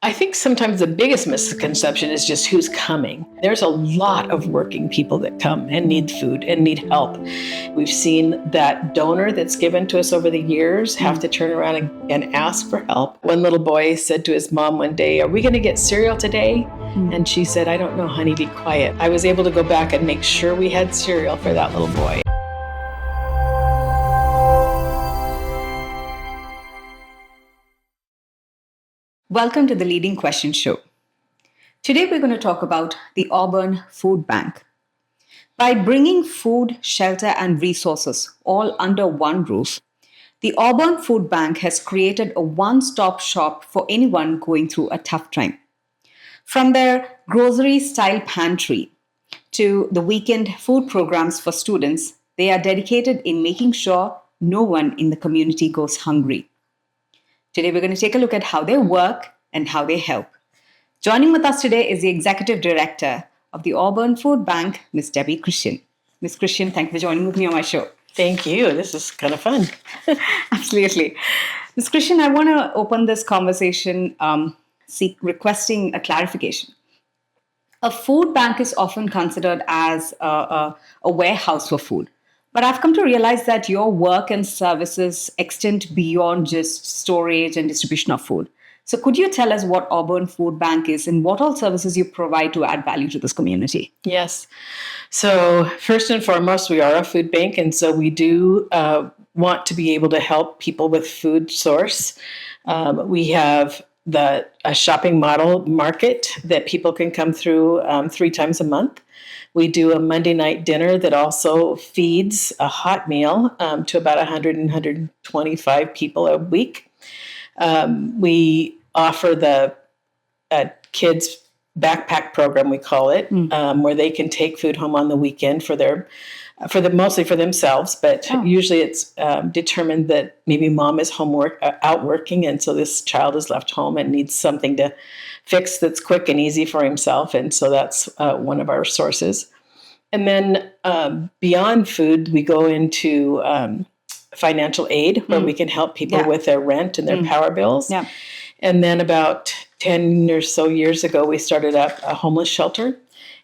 I think sometimes the biggest misconception is just who's coming. There's a lot of working people that come and need food and need help. We've seen that donor that's given to us over the years have to turn around and ask for help. One little boy said to his mom one day, "Are we going to get cereal today?" And she said, "I don't know, honey, be quiet." I was able to go back and make sure we had cereal for that little boy. Welcome to the Leading Question Show. Today we're going to talk about the Auburn Food Bank. By bringing food, shelter, and resources all under one roof, the Auburn Food Bank has created a one-stop shop for anyone going through a tough time. From their grocery-style pantry to the weekend food programs for students, they are dedicated in making sure no one in the community goes hungry. Today, we're going to take a look at how they work and how they help. Joining with us today is the Executive Director of the Auburn Food Bank, Ms. Debbie Christian. Ms. Christian, thank you for joining with me on my show. Thank you. This is kind of fun. Absolutely. Ms. Christian, I want to open this conversation requesting a clarification. A food bank is often considered as a warehouse for food. But I've come to realize that your work and services extend beyond just storage and distribution of food. So could you tell us what Auburn Food Bank is and what all services you provide to add value to this community? Yes. So first and foremost, we are a food bank. And so we do want to be able to help people with food source. We have a shopping model market that people can come through 3 times a month. We do a Monday night dinner that also feeds a hot meal to about 100 and 125 people a week. We offer the kids backpack program, we call it, where they can take food home on the weekend mostly for themselves, but usually it's determined that maybe mom is out working, and so this child is left home and needs something to fix that's quick and easy for himself, and so that's one of our sources. And then beyond food, we go into financial aid, where we can help people with their rent and their power bills. Yeah. And then about 10 or so years ago, we started up a homeless shelter,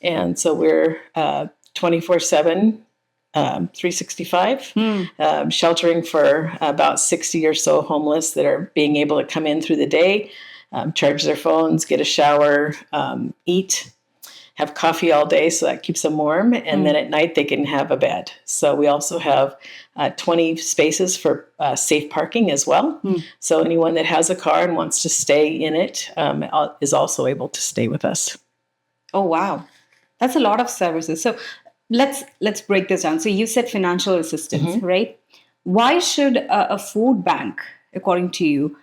and so we're 24/7. 365, sheltering for about 60 or so homeless that are being able to come in through the day, charge their phones, get a shower, eat, have coffee all day, so that keeps them warm, and then at night they can have a bed. So we also have 20 spaces for safe parking as well. So anyone that has a car and wants to stay in it is also able to stay with us. Oh, wow. That's a lot of services. So let's break this down. So you said financial assistance, right? Why should a food bank, according to you,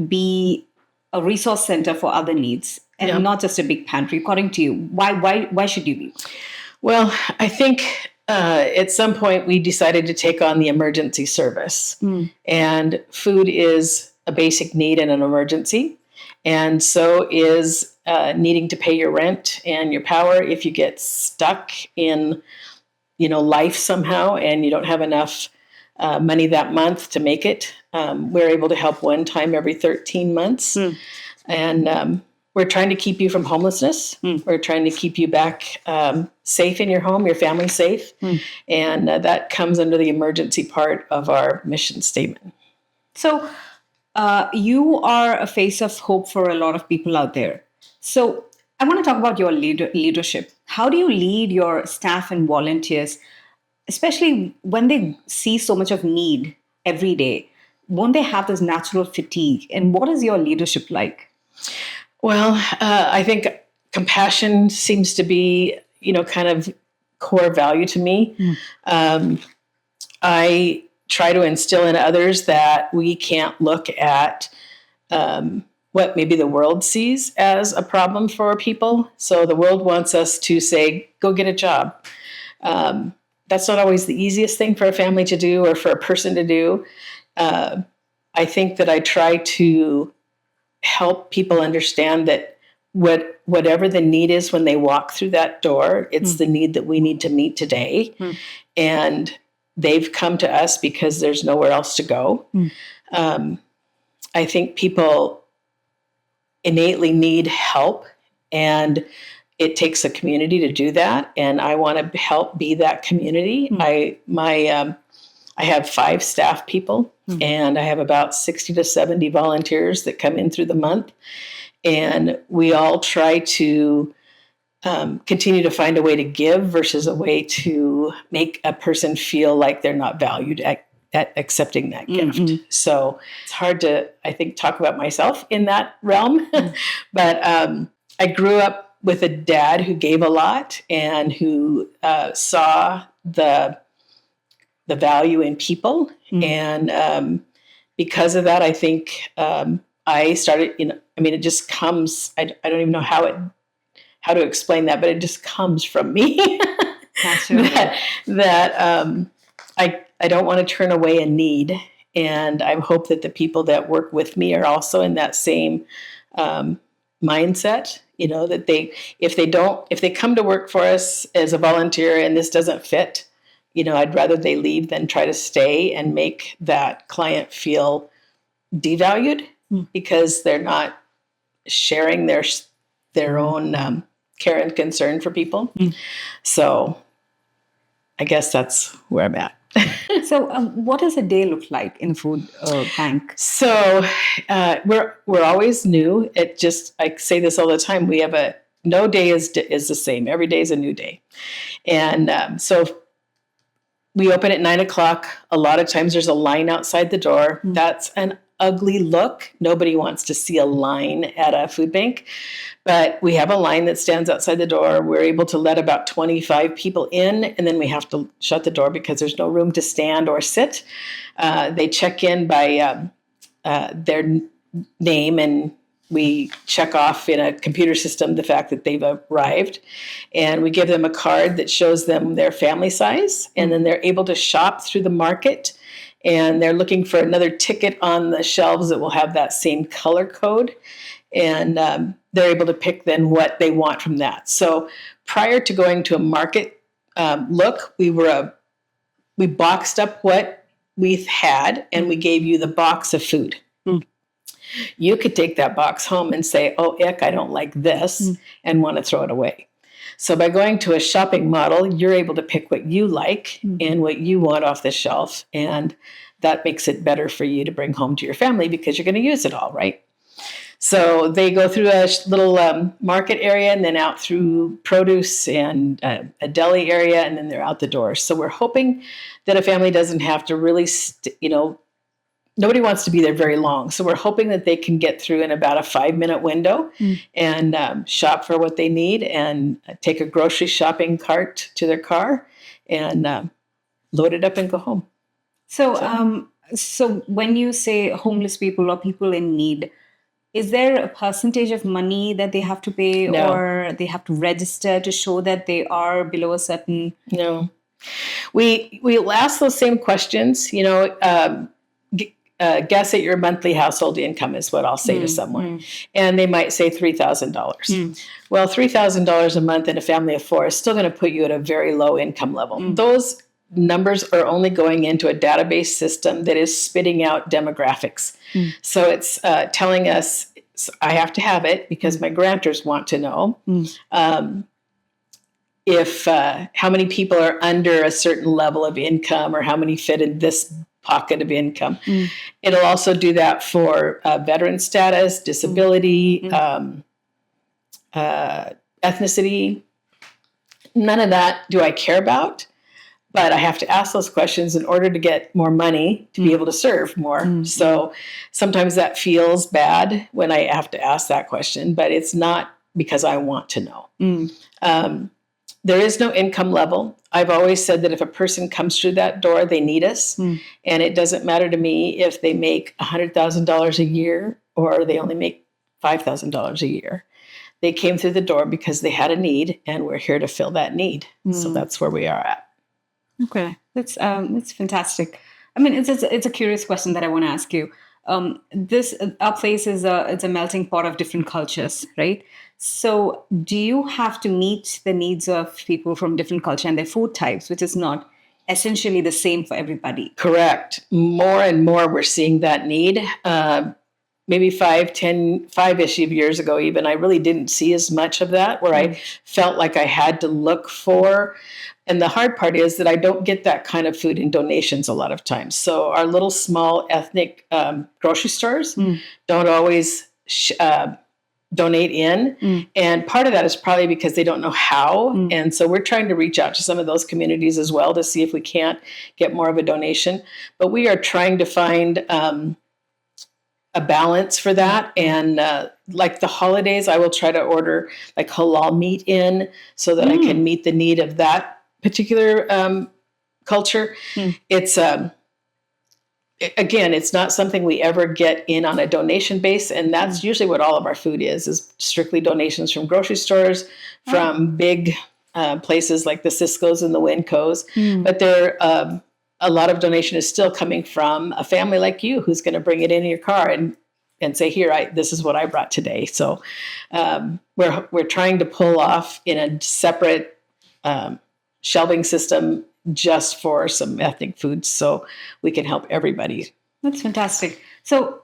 be a resource center for other needs and not just a big pantry? According to you, why should you be? Well, I think at some point we decided to take on the emergency service, and food is a basic need in an emergency, and so is needing to pay your rent and your power if you get stuck in, life somehow and you don't have enough money that month to make it. We're able to help one time every 13 months. And we're trying to keep you from homelessness. We're trying to keep you back safe in your home, your family safe. And that comes under the emergency part of our mission statement. So you are a face of hope for a lot of people out there. So I want to talk about your leadership. How do you lead your staff and volunteers, especially when they see so much of need every day? Won't they have this natural fatigue? And what is your leadership like? Well, I think compassion seems to be, kind of core value to me. I try to instill in others that we can't look at what maybe the world sees as a problem for people. So the world wants us to say, go get a job. That's not always the easiest thing for a family to do or for a person to do. I think that I try to help people understand that whatever the need is when they walk through that door, it's the need that we need to meet today. And they've come to us because there's nowhere else to go. I think people innately need help, and it takes a community to do that. And I want to help be that community. I have 5 staff people, and I have about 60 to 70 volunteers that come in through the month. And we all try to continue to find a way to give versus a way to make a person feel like they're not valued at accepting that gift. So it's hard to, I think, talk about myself in that realm. But I grew up with a dad who gave a lot and who saw the value in people. And because of that, I think I started, it just comes, I don't even know how to explain that, but it just comes from me. that I don't want to turn away a need. And I hope that the people that work with me are also in that same mindset, that if they come to work for us as a volunteer and this doesn't fit, I'd rather they leave than try to stay and make that client feel devalued because they're not sharing their own care and concern for people. So I guess that's where I'm at. So what does a day look like in a food bank? So we're always new. I say this all the time. We have no day is the same. Every day is a new day. And so we open at 9:00. A lot of times there's a line outside the door. That's an ugly look. Nobody wants to see a line at a food bank. But we have a line that stands outside the door. We're able to let about 25 people in, and then we have to shut the door because there's no room to stand or sit. They check in by their name, and we check off in a computer system the fact that they've arrived. And we give them a card that shows them their family size, and then they're able to shop through the market. And they're looking for another ticket on the shelves that will have that same color code. And they're able to pick then what they want from that. So prior to going to a market look, we boxed up what we've had, and we gave you the box of food. You could take that box home and say, oh, ick, I don't like this, and want to throw it away. So by going to a shopping model, you're able to pick what you like and what you want off the shelf. And that makes it better for you to bring home to your family because you're going to use it all, right? So they go through a little market area and then out through produce and a deli area, and then they're out the door. So we're hoping that a family doesn't have to really, nobody wants to be there very long. So we're hoping that they can get through in about a 5-minute window and shop for what they need and take a grocery shopping cart to their car and load it up and go home. So when you say homeless people or people in need, is there a percentage of money that they have to pay or they have to register to show that they are below a certain? No. We'll ask those same questions, guess at your monthly household income is what I'll say to someone. And they might say $3,000. Well, $3,000 a month in a family of 4 is still going to put you at a very low income level. Those numbers are only going into a database system that is spitting out demographics. So it's telling us, I have to have it because my grantors want to know if how many people are under a certain level of income or how many fit in this pocket of income. It'll also do that for veteran status, disability, ethnicity. None of that do I care about, but I have to ask those questions in order to get more money to be able to serve more. So sometimes that feels bad when I have to ask that question, but it's not because I want to know. There is no income level. I've always said that if a person comes through that door, they need us. And it doesn't matter to me if they make $100,000 a year or they only make $5,000 a year. They came through the door because they had a need, and we're here to fill that need. So that's where we are at. Okay, that's fantastic. I mean, it's a curious question that I want to ask you. Our place is it's a melting pot of different cultures, right? So do you have to meet the needs of people from different culture and their food types, which is not essentially the same for everybody? Correct. More and more we're seeing that need. maybe 5-ish years ago, even, I really didn't see as much of that, where I felt like I had to look for. And the hard part is that I don't get that kind of food in donations a lot of times. So our little small ethnic grocery stores don't always donate in. And part of that is probably because they don't know how. And so we're trying to reach out to some of those communities as well to see if we can't get more of a donation. But we are trying to find a balance for that. And like the holidays, I will try to order like halal meat in so that I can meet the need of that particular culture. It's again, it's not something we ever get in on a donation base, and that's usually what all of our food is strictly donations from grocery stores, from big places like the Cisco's and the Winco's. But there, a lot of donation is still coming from a family like you who's going to bring it in your car and say, "Here, this is what I brought today." So we're trying to pull off in a separate shelving system just for some ethnic foods so we can help everybody. That's fantastic. So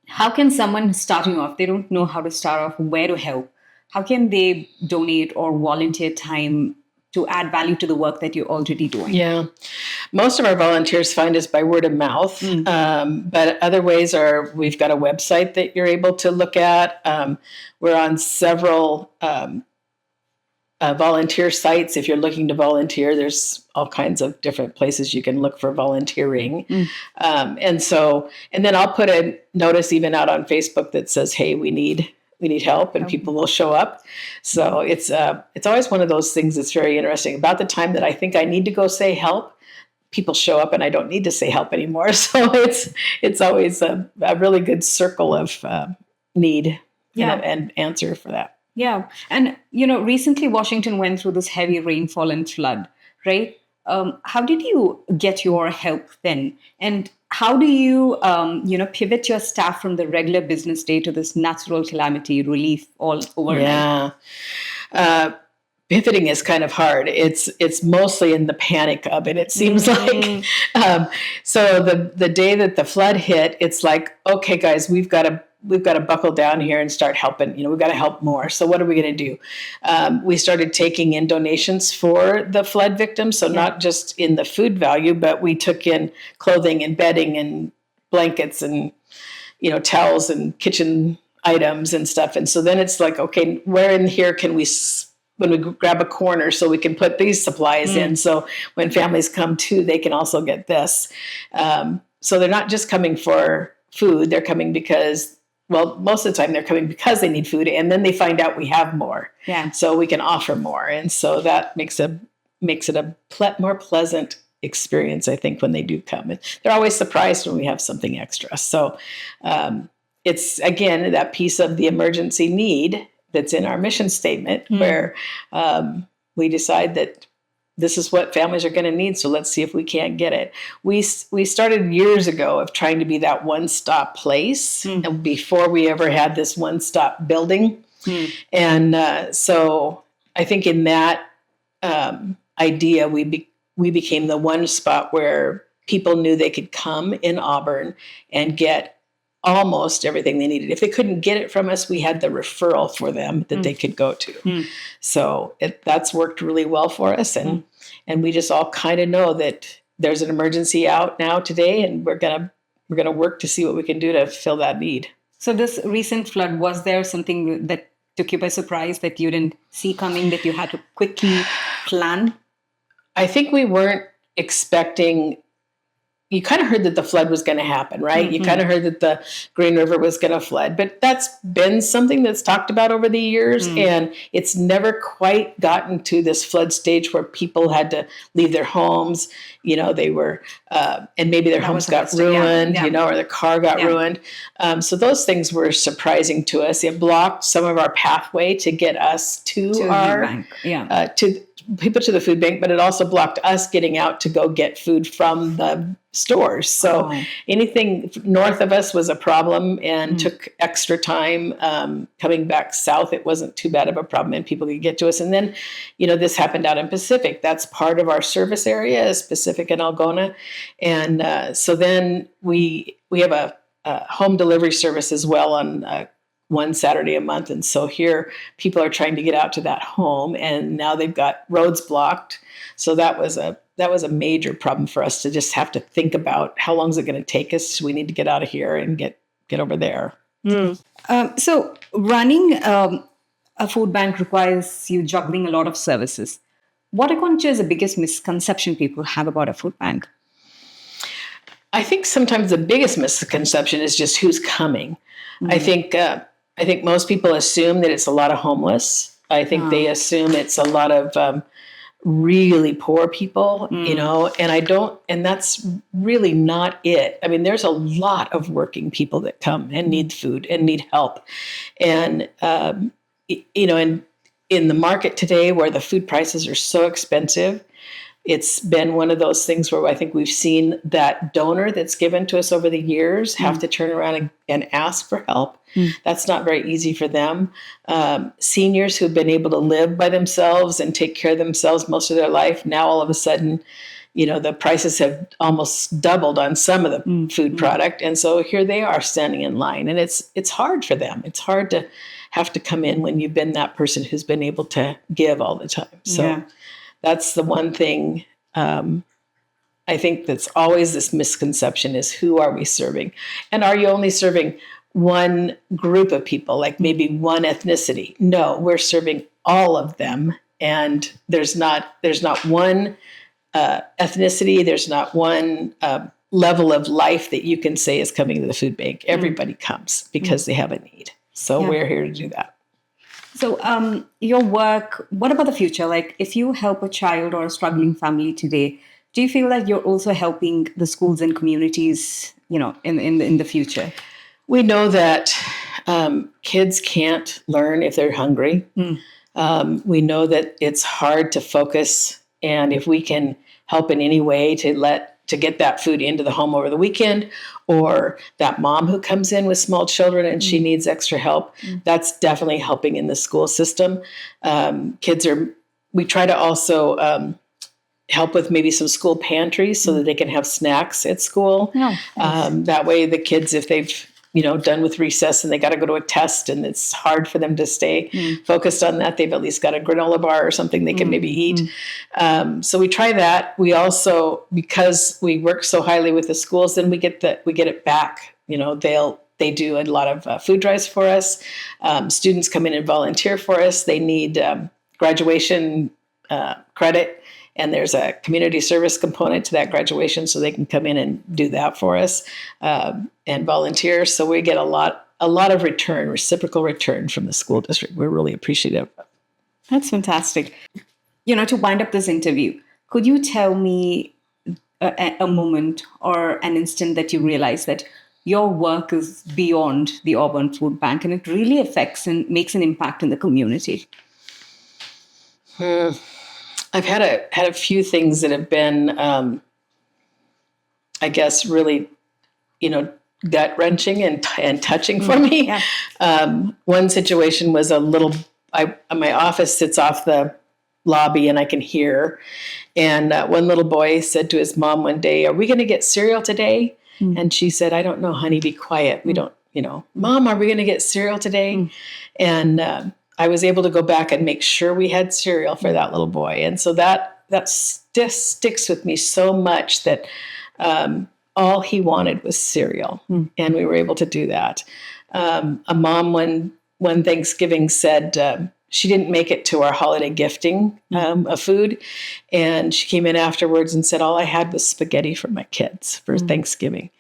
how can someone starting off, they don't know how to start off, where to help? How can they donate or volunteer time to add value to the work that you're already doing? Yeah. Most of our volunteers find us by word of mouth. But other ways are, we've got a website that you're able to look at. We're on several volunteer sites. If you're looking to volunteer, there's all kinds of different places you can look for volunteering. And then I'll put a notice even out on Facebook that says, "Hey, we need help," and people will show up. So it's always one of those things that's very interesting. About the time that I think I need to go say help, people show up and I don't need to say help anymore. So it's always a really good circle of need and answer for that. Yeah. And, recently Washington went through this heavy rainfall and flood, right? How did you get your help then? And how do you, pivot your staff from the regular business day to this natural calamity relief all overnight? Yeah. Pivoting is kind of hard. It's mostly in the panic of it. It seems like. So the day that the flood hit, it's like, okay, guys, we've got to buckle down here and start helping. We've got to help more. So what are we going to do? We started taking in donations for the flood victims. So not just in the food value, but we took in clothing and bedding and blankets and, towels and kitchen items and stuff. And so then it's like, okay, where in here can we when we grab a corner so we can put these supplies in. So when families come too, they can also get this. So they're not just coming for food. They're coming because, most of the time they're coming because they need food, and then they find out we have more. Yeah. So we can offer more. And so that makes it a more pleasant experience, I think, when they do come. And they're always surprised when we have something extra. So it's, again, that piece of the emergency need that's in our mission statement, where we decide that this is what families are going to need, so let's see if we can't get it. We started years ago of trying to be that one-stop place, and before we ever had this one-stop building. And so I think in that idea, we became the one spot where people knew they could come in Auburn and get almost everything they needed. If they couldn't get it from us, we had the referral for them that they could go to. So that's worked really well for us. And we just all kind of know that there's an emergency out now today, and we're gonna work to see what we can do to fill that need. So this recent flood, was there something that took you by surprise that you didn't see coming, that you had to quickly plan? I think we weren't expecting. You kind of heard that the flood was going to happen, right? You kind of heard that the Green River was going to flood, but that's been something that's talked about over the years, and it's never quite gotten to this flood stage where people had to leave their homes. They were, and maybe their homes got ruined, or their car got ruined. So those things were surprising to us. It blocked some of our pathway to get us to our bank. To people to the food bank, but it also blocked us getting out to go get food from the stores. So anything north of us was a problem and took extra time. Coming back south, it wasn't too bad of a problem, and people could get to us. And then, this happened out in Pacific. That's part of our service area, is Pacific and Algona. And so then we have a home delivery service as well on one Saturday a month. And so here people are trying to get out to that home, and now they've got roads blocked. So that was a major problem for us to just have to think about how long is it going to take us? We need to get out of here and get over there. So running a food bank requires you juggling a lot of services. What according to you is the biggest misconception people have about a food bank? I think sometimes the biggest misconception is just who's coming. I think most people assume that it's a lot of homeless. I think they assume it's a lot of really poor people, and that's really not it. I mean, there's a lot of working people that come and need food and need help. And, in the market today where the food prices are so expensive, it's been one of those things where I think we've seen that donor that's given to us over the years have to turn around and ask for help. That's not very easy for them. Seniors who've been able to live by themselves and take care of themselves most of their life, now all of a sudden, the prices have almost doubled on some of the food product. And so here they are standing in line, and it's hard for them. It's hard to have to come in when you've been that person who's been able to give all the time. So that's the one thing I think that's always this misconception is, who are we serving? And are you only serving one group of people, like maybe one ethnicity? No, we're serving all of them. And there's not one ethnicity, there's not one level of life that you can say is coming to the food bank. Everybody comes because they have a need. So we're here to do that. So your work, what about the future? Like, if you help a child or a struggling family today, do you feel like you're also helping the schools and communities, in the future? We know that kids can't learn if they're hungry. We know that it's hard to focus, and if we can help in any way to get that food into the home over the weekend, or that mom who comes in with small children and she needs extra help, that's definitely helping in the school system. We try to also help with maybe some school pantries so that they can have snacks at school. That way the kids, if they've done with recess and they got to go to a test and it's hard for them to stay focused on that, they've at least got a granola bar or something they can maybe eat. So we try that. We also, because we work so highly with the schools, then we get it back. They do a lot of food drives for us. Students come in and volunteer for us. They need graduation credit, and there's a community service component to that graduation, so they can come in and do that for us and volunteer. So we get a lot of reciprocal return from the school district. We're really appreciative. That's fantastic. To wind up this interview, could you tell me a moment or an instant that you realize that your work is beyond the Auburn Food Bank and it really affects and makes an impact in the community? I've had a few things that have been, I guess, really, gut wrenching and touching for me. One situation was my office sits off the lobby and I can hear. And one little boy said to his mom one day, "Are we going to get cereal today?" And she said, "I don't know, honey, be quiet. We don't, Mom, are we going to get cereal today?" And I was able to go back and make sure we had cereal for that little boy. And so that just sticks with me so much that all he wanted was cereal. And we were able to do that. A mom one Thanksgiving said she didn't make it to our holiday gifting of food. And she came in afterwards and said, "All I had was spaghetti for my kids for Thanksgiving."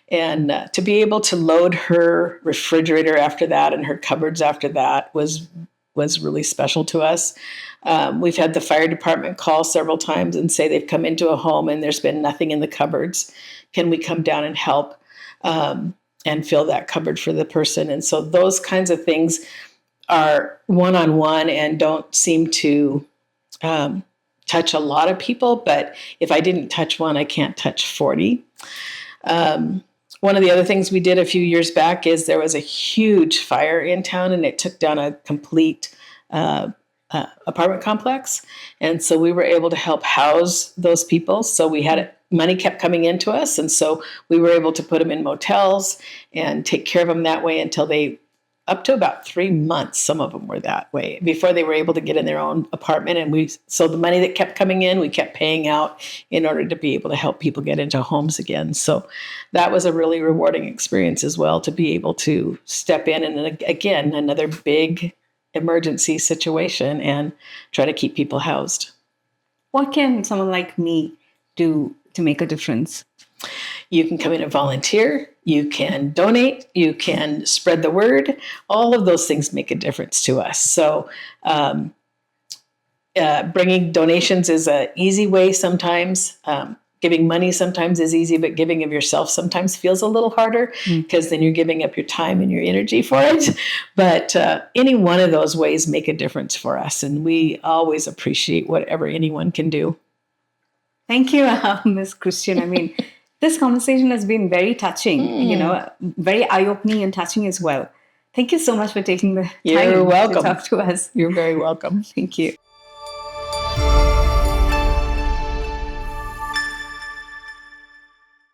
And to be able to load her refrigerator after that and her cupboards after that was really special to us. We've had the fire department call several times and say they've come into a home and there's been nothing in the cupboards. Can we come down and help and fill that cupboard for the person? And so those kinds of things are one-on-one and don't seem to touch a lot of people. But if I didn't touch one, I can't touch 40. One of the other things we did a few years back is there was a huge fire in town and it took down a complete apartment complex. And so we were able to help house those people. So we had money kept coming into us. And so we were able to put them in motels and take care of them that way until they, up to about 3 months, some of them were that way before they were able to get in their own apartment. And so the money that kept coming in, we kept paying out in order to be able to help people get into homes again. So that was a really rewarding experience as well, to be able to step in and again, another big emergency situation and try to keep people housed. What can someone like me do to make a difference? You can come in and volunteer. You can donate. You can spread the word. All of those things make a difference to us. So bringing donations is an easy way sometimes. Giving money sometimes is easy, but giving of yourself sometimes feels a little harder because then you're giving up your time and your energy for it. But any one of those ways make a difference for us. And we always appreciate whatever anyone can do. Thank you, Ms. Christian. I mean, this conversation has been very touching, very eye-opening and touching as well. Thank you so much for taking the time You're welcome. to talk to us. You're very welcome. Thank you.